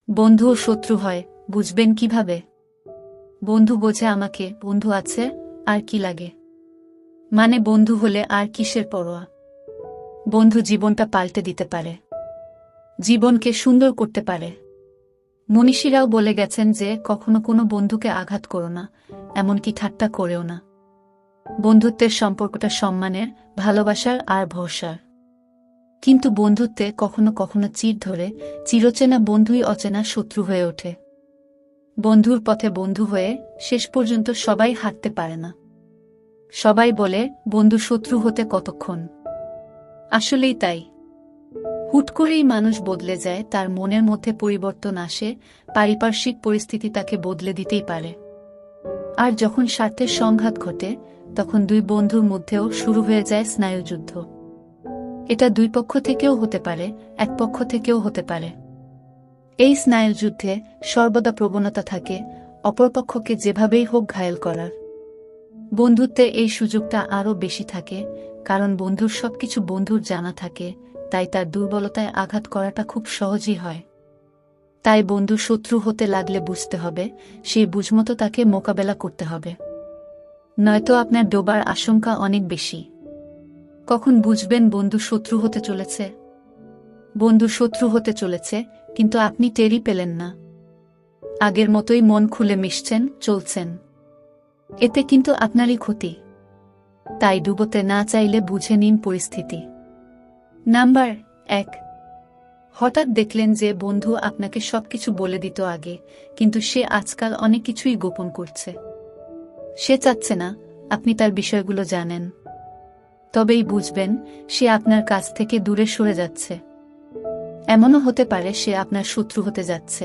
বন্ধু ও শত্রু হয়, বুঝবেন কিভাবে? বন্ধু বোঝে আমাকে, বন্ধু আছে, আর কি লাগে। মানে বন্ধু হলে আর কিসের পরোয়া। বন্ধু জীবনটা পাল্টে দিতে পারে, জীবনকে সুন্দর করতে পারে। মনীষীরাও বলে গেছেন যে কখনো কোনো বন্ধুকে আঘাত করো না, এমনকি ঠাট্টা করেও না। বন্ধুত্বের সম্পর্কটা সম্মানের, ভালোবাসার আর ভরসার। কিন্তু বন্ধুত্বে কখনো কখনো চির ধরে, চিরচেনা বন্ধুই অচেনা শত্রু হয়ে ওঠে। বন্ধুর পথে বন্ধু হয়ে শেষ পর্যন্ত সবাই হাঁটতে পারে না। সবাই বলে বন্ধু শত্রু হতে কতক্ষণ। আসলেই তাই। হুট করেই মানুষ বদলে যায়, তার মনের মধ্যে পরিবর্তন আসে, পারিপার্শ্বিক পরিস্থিতি তাকে বদলে দিতেই পারে। আর যখন স্বার্থের সংঘাত ঘটে, তখন দুই বন্ধুর মধ্যেও শুরু হয়ে যায় স্নায়ুযুদ্ধ। এটা দুই পক্ষ থেকেও হতে পারে, এক পক্ষ থেকেও হতে পারে। এই স্নায়ুযুদ্ধে সর্বদা প্রবণতা থাকে অপরপক্ষকে যেভাবেই হোক ঘায়েল করার। বন্ধুত্বে এই সুযোগটা আরও বেশি থাকে, কারণ বন্ধুর সবকিছু বন্ধুর জানা থাকে, তাই তার দুর্বলতায় আঘাত করাটা খুব সহজই হয়। তাই বন্ধু শত্রু হতে লাগলে বুঝতে হবে, সেই বুঝমতো তাকে মোকাবেলা করতে হবে। নয়তো আপনার ডোবার আশঙ্কা অনেক বেশি। কখন বুঝবেন বন্ধু শত্রু হতে চলেছে? বন্ধু শত্রু হতে চলেছে, কিন্তু আপনি টেরই পেলেন না। আগের মতোই মন খুলে মিশছেন, চলছেন। এতে কিন্তু আপনারই ক্ষতি। তাই ডুবোতে না চাইলে বুঝে নিন পরিস্থিতি। নাম্বার 1। হঠাৎ দেখলেন যে বন্ধু আপনাকে সবকিছু বলে দিত আগে, কিন্তু সে আজকাল অনেক কিছুই গোপন করছে। সে চাচ্ছে না আপনি তার বিষয়গুলো জানেন। তবেই বুঝবেন সে আপনার কাছ থেকে দূরে সরে যাচ্ছে। এমনও হতে পারে সে আপনার শত্রু হতে যাচ্ছে।